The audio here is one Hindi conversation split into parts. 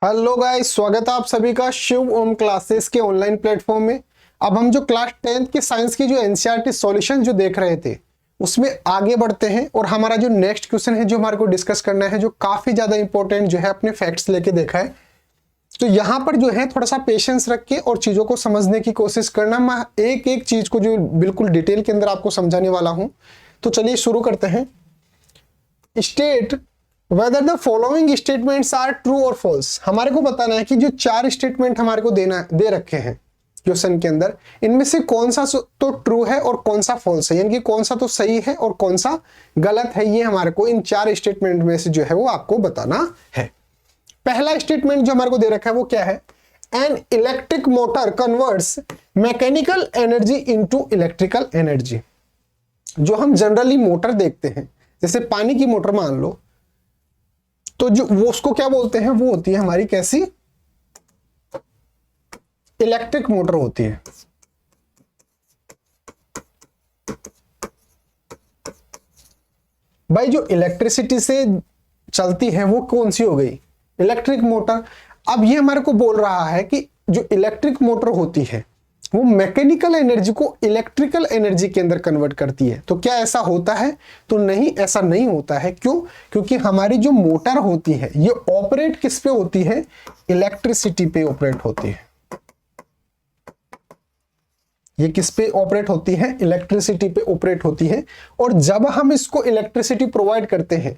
हेलो गाइस, स्वागत है आप सभी का शिव ओम क्लासेस के ऑनलाइन प्लेटफॉर्म में। अब हम जो क्लास 10th की साइंस की जो एनसीईआरटी सॉल्यूशन जो देख रहे थे उसमें आगे बढ़ते हैं और हमारा जो नेक्स्ट क्वेश्चन है जो हमारे को डिस्कस करना है, जो काफी ज्यादा इंपॉर्टेंट जो है, अपने फैक्ट्स लेके देखा है। तो यहाँ पर जो है थोड़ा सा पेशेंस रख के और चीजों को समझने की कोशिश करना। मैं एक एक चीज को जो बिल्कुल डिटेल के अंदर आपको समझाने वाला हूं। तो चलिए शुरू करते हैं। State whether the following statements are true और फॉल्स। हमारे को बताना है कि जो चार स्टेटमेंट हमारे को दे रखे हैं क्वेश्चन के अंदर, इनमें से कौन सा तो ट्रू है और कौन सा फॉल्स है, यानी कि कौन सा तो सही है और कौन सा गलत है। ये हमारे को इन चार स्टेटमेंट में से जो है वो आपको बताना है। पहला स्टेटमेंट जो हमारे को दे रखा है वो क्या है? An electric motor converts mechanical energy into electrical energy. जो हम जनरली मोटर देखते हैं, जैसे पानी की मोटर मान लो, तो जो वो उसको क्या बोलते हैं, वो होती है हमारी कैसी? इलेक्ट्रिक मोटर होती है। भाई जो इलेक्ट्रिसिटी से चलती है वो कौन सी हो गई? Electric motor. अब ये हमारे को बोल रहा है कि जो इलेक्ट्रिक मोटर होती है वो मैकेनिकल एनर्जी को इलेक्ट्रिकल एनर्जी के अंदर कन्वर्ट करती है। तो क्या ऐसा होता है? तो नहीं, ऐसा नहीं होता है। क्यों? क्योंकि हमारी जो मोटर होती है ये ऑपरेट किस पे होती है? इलेक्ट्रिसिटी पे ऑपरेट होती है। ये किस पे ऑपरेट होती है? इलेक्ट्रिसिटी पे ऑपरेट होती है। और जब हम इसको इलेक्ट्रिसिटी प्रोवाइड करते हैं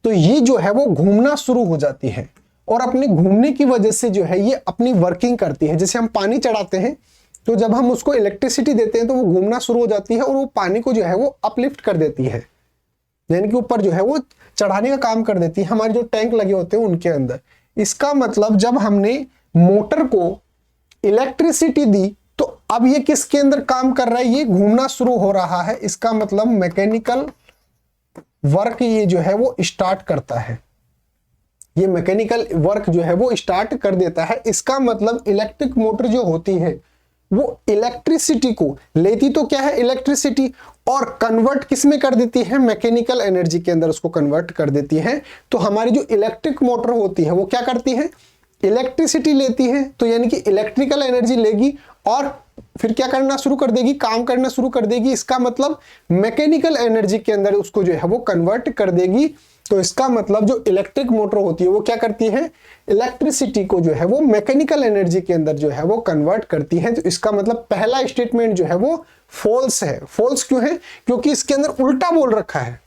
तो ये जो है वो घूमना शुरू हो जाती है, और अपने घूमने की वजह से जो है ये अपनी वर्किंग करती है। जैसे हम पानी चढ़ाते हैं तो जब हम उसको इलेक्ट्रिसिटी देते हैं तो वो घूमना शुरू हो जाती है और वो पानी को जो है वो अपलिफ्ट कर देती है, यानी कि ऊपर जो है वो चढ़ाने का काम कर देती है हमारे जो टैंक लगे होते हैं उनके अंदर। इसका मतलब जब हमने मोटर को इलेक्ट्रिसिटी दी तो अब ये किसके अंदर काम कर रहा है? ये घूमना शुरू हो रहा है। इसका मतलब मैकेनिकल वर्क ये जो है वो स्टार्ट करता है। ये मैकेनिकल वर्क जो है वो स्टार्ट कर देता है। इसका मतलब इलेक्ट्रिक मोटर जो होती है वो इलेक्ट्रिसिटी को लेती तो क्या है? इलेक्ट्रिसिटी, और कन्वर्ट किस में कर देती है? मैकेनिकल एनर्जी के अंदर उसको कन्वर्ट कर देती है। तो हमारी जो इलेक्ट्रिक मोटर होती है वो क्या करती है? इलेक्ट्रिसिटी लेती है, तो यानी कि इलेक्ट्रिकल एनर्जी लेगी और फिर क्या करना शुरू कर देगी? काम करना शुरू कर देगी। इसका मतलब मैकेनिकल एनर्जी के अंदर उसको जो है वो कन्वर्ट कर देगी। तो इसका मतलब जो इलेक्ट्रिक मोटर होती है वो क्या करती है? इलेक्ट्रिसिटी को जो है वो मैकेनिकल एनर्जी के अंदर जो है वो कन्वर्ट करती है। तो इसका मतलब पहला स्टेटमेंट जो है वो फॉल्स है। फॉल्स क्यों है? क्योंकि इसके अंदर उल्टा बोल रखा है,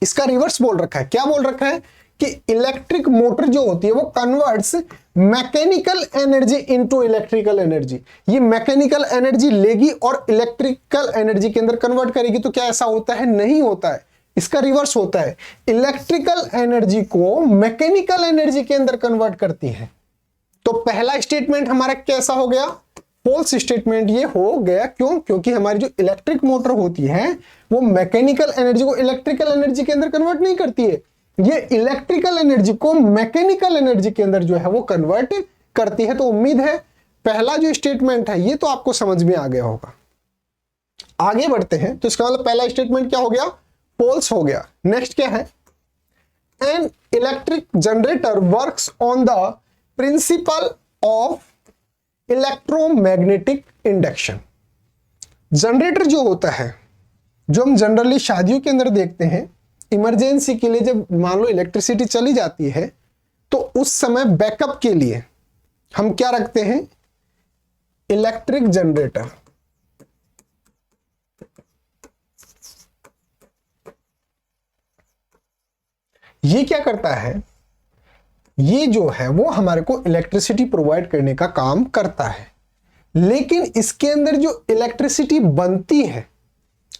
इसका रिवर्स बोल रखा है। क्या बोल रखा है? कि इलेक्ट्रिक मोटर जो होती है वो converts mechanical energy into electrical energy. ये मैकेनिकल एनर्जी लेगी और इलेक्ट्रिकल एनर्जी के अंदर कन्वर्ट करेगी। तो क्या ऐसा होता है? नहीं होता है, इसका रिवर्स होता है। इलेक्ट्रिकल एनर्जी को मैकेनिकल एनर्जी के अंदर कन्वर्ट करती है। तो पहला स्टेटमेंट हमारा कैसा हो गया? फॉल्स स्टेटमेंट ये हो गया। क्यों? क्योंकि हमारी जो इलेक्ट्रिक मोटर होती है वो मैकेनिकल एनर्जी को इलेक्ट्रिकल एनर्जी के अंदर कन्वर्ट नहीं करती है, ये इलेक्ट्रिकल एनर्जी को मैकेनिकल एनर्जी के अंदर जो है वो कन्वर्ट करती है। तो उम्मीद है पहला जो स्टेटमेंट है ये तो आपको समझ में आ गया होगा। आगे बढ़ते हैं। तो इसका मतलब पहला स्टेटमेंट क्या हो गया? फॉल्स हो गया। नेक्स्ट क्या है? An electric generator works on the principle of electromagnetic induction. Generator जो होता है, जो हम जनरली शादियों के अंदर देखते हैं, इमरजेंसी के लिए जब मान लो इलेक्ट्रिसिटी चली जाती है तो उस समय बैकअप के लिए हम क्या रखते हैं? Electric generator. ये क्या करता है? ये जो है वो हमारे को इलेक्ट्रिसिटी प्रोवाइड करने का काम करता है, लेकिन इसके अंदर जो इलेक्ट्रिसिटी बनती है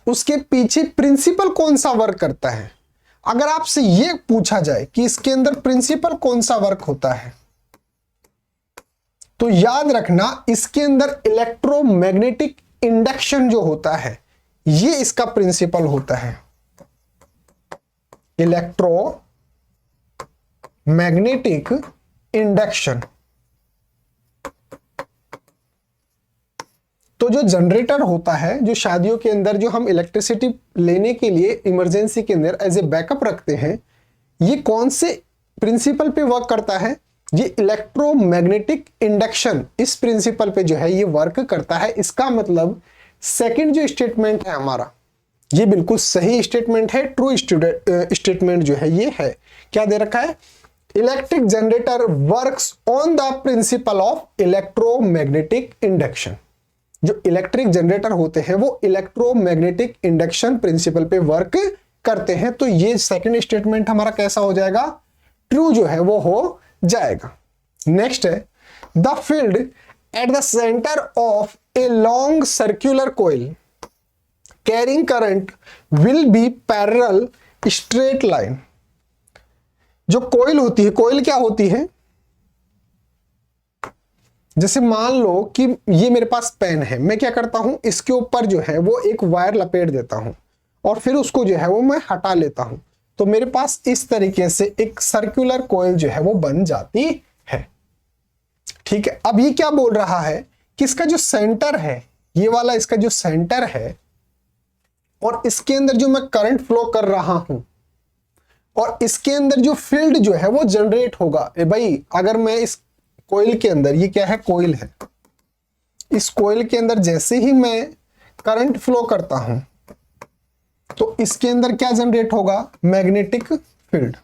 उसके पीछे प्रिंसिपल कौन सा वर्क करता है? अगर आपसे ये पूछा जाए कि इसके अंदर प्रिंसिपल कौन सा वर्क होता है, तो याद रखना इसके अंदर इलेक्ट्रोमैग्नेटिक इंडक्शन जो होता है ये इसका प्रिंसिपल होता है। Electromagnetic induction. तो जो जनरेटर होता है, जो शादियों के अंदर जो हम इलेक्ट्रिसिटी लेने के लिए इमरजेंसी के अंदर एज ए बैकअप रखते हैं, ये कौन से प्रिंसिपल पे वर्क करता है? ये इलेक्ट्रोमैग्नेटिक इंडक्शन इस प्रिंसिपल पे जो है ये वर्क करता है। इसका मतलब सेकंड जो स्टेटमेंट है हमारा, ये बिल्कुल सही स्टेटमेंट है, ट्रू स्टेटमेंट जो है ये है। क्या दे रखा है? Electric generator works on the principle of electromagnetic induction. जो इलेक्ट्रिक जनरेटर होते हैं वो इलेक्ट्रोमैग्नेटिक इंडक्शन प्रिंसिपल पे वर्क करते हैं। तो ये सेकंड स्टेटमेंट हमारा कैसा हो जाएगा? ट्रू जो है वो हो जाएगा। नेक्स्ट है the field at the centre of a long circular coil carrying current will be parallel straight line. जो कोइल होती है, कोइल क्या होती है? जैसे मान लो कि ये मेरे पास पेन है, मैं क्या करता हूं, इसके ऊपर जो है वो एक वायर लपेट देता हूं और फिर उसको जो है वो मैं हटा लेता हूं, तो मेरे पास इस तरीके से एक सर्कुलर कोइल जो है वो बन जाती है। ठीक है, अब ये क्या बोल रहा है कि इसका जो सेंटर है, ये वाला इसका जो सेंटर है, और इसके अंदर जो मैं करंट फ्लो कर रहा हूं और इसके अंदर जो फील्ड जो है वो जनरेट होगा। भाई अगर मैं इस कोइल के अंदर, ये क्या है? कोइल है, इस कोइल के अंदर जैसे ही मैं करंट फ्लो करता हूं तो इसके अंदर क्या जनरेट होगा? Magnetic field.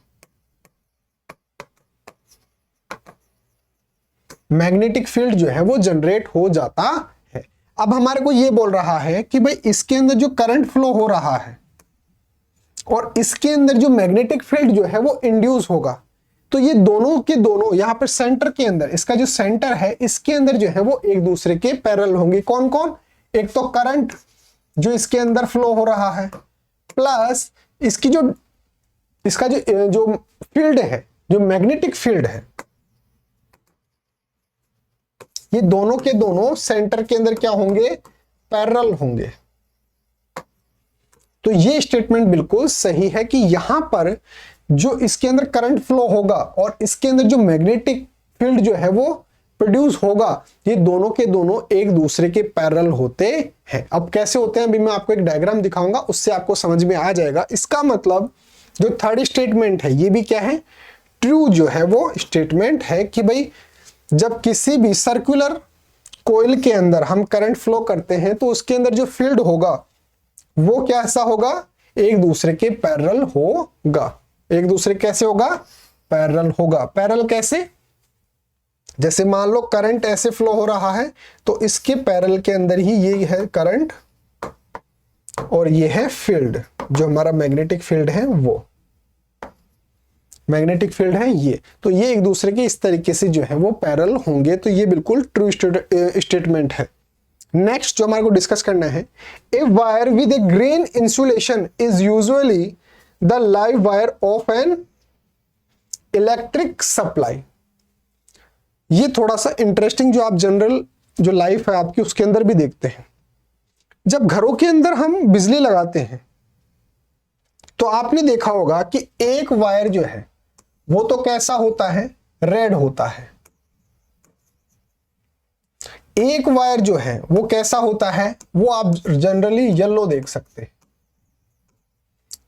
मैग्नेटिक फील्ड जो है वो जनरेट हो जाता है। अब हमारे को ये बोल रहा है कि भाई इसके अंदर जो करंट फ्लो हो रहा है और इसके अंदर जो मैग्नेटिक फील्ड जो है वो इंड्यूस होगा, तो ये दोनों के दोनों यहां पर सेंटर के अंदर, इसका जो सेंटर है इसके अंदर जो है वो एक दूसरे के पैरेलल होंगे। कौन कौन? एक तो करंट जो इसके अंदर फ्लो हो रहा है, प्लस इसकी जो इसका जो फील्ड है, जो मैग्नेटिक फील्ड है, ये दोनों के दोनों सेंटर के अंदर क्या होंगे? पैरेलल होंगे। तो ये स्टेटमेंट बिल्कुल सही है कि यहां पर जो इसके अंदर करंट फ्लो होगा और इसके अंदर जो मैग्नेटिक फील्ड जो है वो प्रोड्यूस होगा, ये दोनों के दोनों एक दूसरे के पैरेलल होते हैं। अब कैसे होते हैं अभी मैं आपको एक डायग्राम दिखाऊंगा, उससे आपको समझ में आ जाएगा। इसका मतलब जो थर्ड स्टेटमेंट है ये भी क्या है? ट्रू जो है वो स्टेटमेंट है कि भाई जब किसी भी सर्कुलर कोइल के अंदर हम करंट फ्लो करते हैं तो उसके अंदर जो फील्ड होगा वो कैसा होगा? एक दूसरे के पैरेलल होगा। एक दूसरे कैसे होगा? पैरेलल होगा। पैरेलल कैसे? जैसे मान लो करंट ऐसे फ्लो हो रहा है तो इसके पैरेलल के अंदर ही ये है करंट और ये है फील्ड, जो हमारा मैग्नेटिक फील्ड है वो मैग्नेटिक फील्ड है ये। तो ये एक दूसरे के इस तरीके से जो है वो पैरेलल होंगे। तो ये बिल्कुल ट्रू स्टेटमेंट है। नेक्स्ट जो हमारे को डिस्कस करना है, a wire with a green insulation is usually the live wire of an electric supply. ये थोड़ा सा इंटरेस्टिंग, जो आप जनरल जो लाइफ है आपकी उसके अंदर भी देखते हैं। जब घरों के अंदर हम बिजली लगाते हैं तो आपने देखा होगा कि एक वायर जो है वो तो कैसा होता है? रेड होता है। एक वायर जो है वो कैसा होता है? वो आप जनरली येलो देख सकते हैं।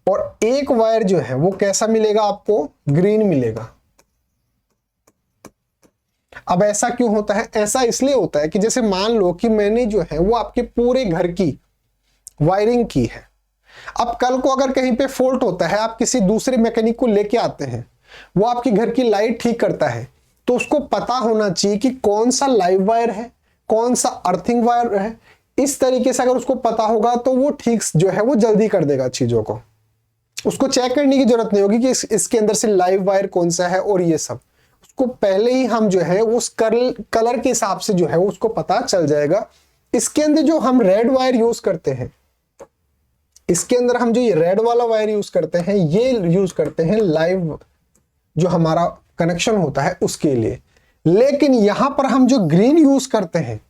और एक वायर जो है वो कैसा मिलेगा आपको? ग्रीन मिलेगा। अब ऐसा क्यों होता है? ऐसा इसलिए होता है कि जैसे मान लो कि मैंने जो है वो आपके पूरे घर की वायरिंग की है। अब कल को अगर कहीं पे फॉल्ट होता है, आप किसी दूसरे मैकेनिक को लेके आते हैं, वो आपके घर की लाइट ठीक करता है, तो उसको पता होना चाहिए कि कौन सा लाइव वायर है, कौन सा अर्थिंग वायर है। इस तरीके से अगर उसको पता होगा तो वो ठीक जो है वो जल्दी कर देगा चीजों को। उसको चेक करने की जरूरत नहीं होगी कि इसके अंदर से लाइव वायर कौन सा है और ये सब। उसको पहले ही हम जो है उस कलर के हिसाब से जो है उसको पता चल जाएगा। इसके अंदर जो हम रेड वायर यूज करते हैं, इसके अंदर हम जो ये रेड वाला वायर यूज करते हैं, ये यूज करते हैं लाइव जो हमारा कनेक्शन होता है उसके लिए। लेकिन यहां पर हम जो ग्रीन यूज करते हैं,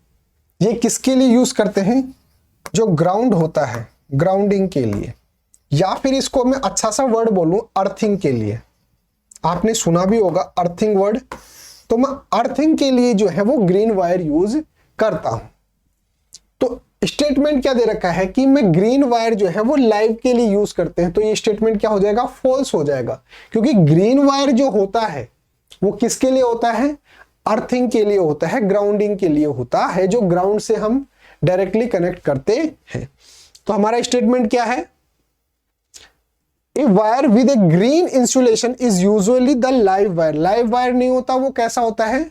ये किसके लिए यूज करते हैं? जो ग्राउंड होता है, ग्राउंडिंग के लिए, या फिर इसको मैं अच्छा सा वर्ड बोलूं, अर्थिंग के लिए। आपने सुना भी होगा अर्थिंग वर्ड, तो मैं अर्थिंग के लिए जो है वो ग्रीन वायर यूज करता हूं। तो स्टेटमेंट क्या दे रखा है कि मैं ग्रीन वायर जो है वो लाइव के लिए यूज करते हैं, तो ये स्टेटमेंट क्या हो जाएगा? फॉल्स हो जाएगा। क्योंकि ग्रीन वायर जो होता है वो किसके लिए होता है? अर्थिंग के लिए होता है, ग्राउंडिंग के लिए होता है, जो ग्राउंड से हम डायरेक्टली कनेक्ट करते हैं। तो हमारा स्टेटमेंट क्या है? A wire with a green insulation is usually the live wire. Live wire नहीं होता, वो कैसा होता है?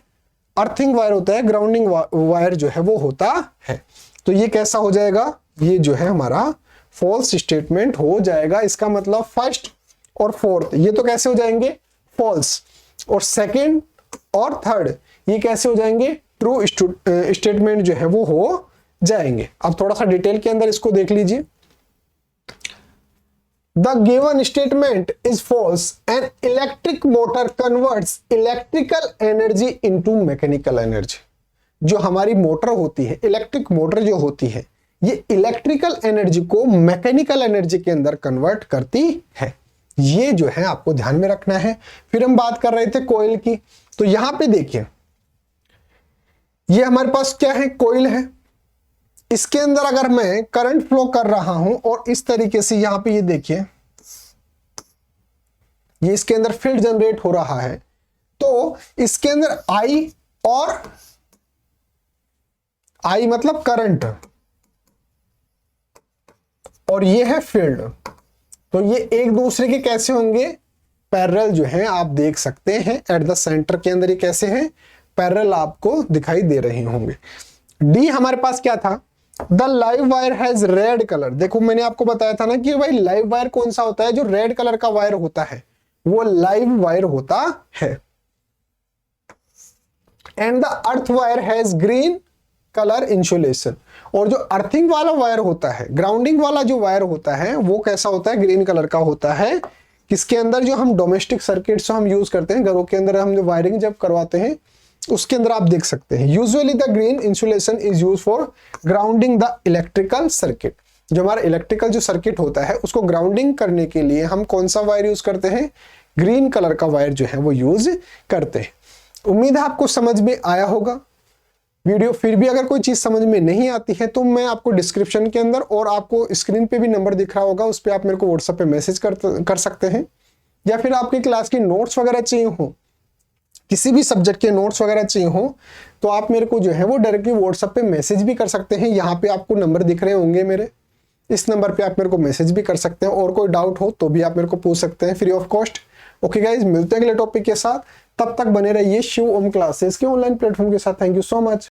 अर्थिंग वायर होता है, ग्राउंडिंग वायर जो है वो होता है। तो ये कैसा हो जाएगा? ये जो है हमारा फॉल्स स्टेटमेंट हो जाएगा। इसका मतलब फर्स्ट और फोर्थ ये तो कैसे हो जाएंगे? फॉल्स। और सेकंड और थर्ड ये कैसे हो जाएंगे? ट्रू स्टेटमेंट जो है वो हो जाएंगे। अब थोड़ा सा डिटेल के अंदर इसको देख लीजिए। The given statement is false. An electric motor converts electrical energy into mechanical energy. जो हमारी मोटर होती है, इलेक्ट्रिक मोटर जो होती है, ये इलेक्ट्रिकल एनर्जी को मैकेनिकल एनर्जी के अंदर कन्वर्ट करती है। ये जो है आपको ध्यान में रखना है। फिर हम बात कर रहे थे कोयल की, तो यहां पे देखिए ये हमारे पास क्या है? कोयल है। इसके अंदर अगर मैं करंट फ्लो कर रहा हूं और इस तरीके से यहां पे ये देखिए, ये इसके अंदर फील्ड जनरेट हो रहा है, तो इसके अंदर आई और आई मतलब करंट, और ये है फील्ड। तो ये एक दूसरे के कैसे होंगे? पैरेलल जो है आप देख सकते हैं। एट द सेंटर के अंदर ये कैसे हैं? पैरेलल आपको दिखाई दे रहे होंगे। डी हमारे पास क्या था? The live wire has red colour. देखो मैंने आपको बताया था ना कि भाई लाइव वायर कौन सा होता है? जो रेड कलर का वायर होता है वो लाइव वायर होता है। And the earth wire has green colour insulation. और जो अर्थिंग वाला वायर होता है, ग्राउंडिंग वाला जो वायर होता है वो कैसा होता है? ग्रीन कलर का होता है। किसके अंदर? जो हम डोमेस्टिक सर्किट्स हम यूज करते हैं घरों के अंदर, हम जो वायरिंग जब करवाते हैं उसके अंदर आप देख सकते हैं। Usually the green insulation is use for grounding the electrical circuit. जो हमारा इलेक्ट्रिकल जो सर्किट होता है उसको ग्राउंडिंग करने के लिए हम कौन सा वायर यूज करते हैं? ग्रीन कलर का वायर जो है वो यूज करते हैं। उम्मीद है आपको समझ में आया होगा वीडियो। फिर भी अगर कोई चीज समझ में नहीं आती है तो मैं आपको डिस्क्रिप्शन के अंदर और आपको स्क्रीन पे भी नंबर दिख रहा होगा, उस पर आप मेरे को व्हाट्सएप पे मैसेज कर सकते हैं। या फिर आपकी क्लास की नोट्स वगैरह चाहिए हो, किसी भी सब्जेक्ट के नोट्स वगैरह चाहिए हो, तो आप मेरे को जो है वो डायरेक्टली व्हाट्सएप पे मैसेज भी कर सकते हैं। यहाँ पे आपको नंबर दिख रहे होंगे मेरे, इस नंबर पे आप मेरे को मैसेज भी कर सकते हैं। और कोई डाउट हो तो भी आप मेरे को पूछ सकते हैं free of cost. Okay guys, मिलते हैं अगले टॉपिक के साथ। तब तक बने रहिए शिव ओम क्लासेस के ऑनलाइन प्लेटफॉर्म के साथ। Thank you so much.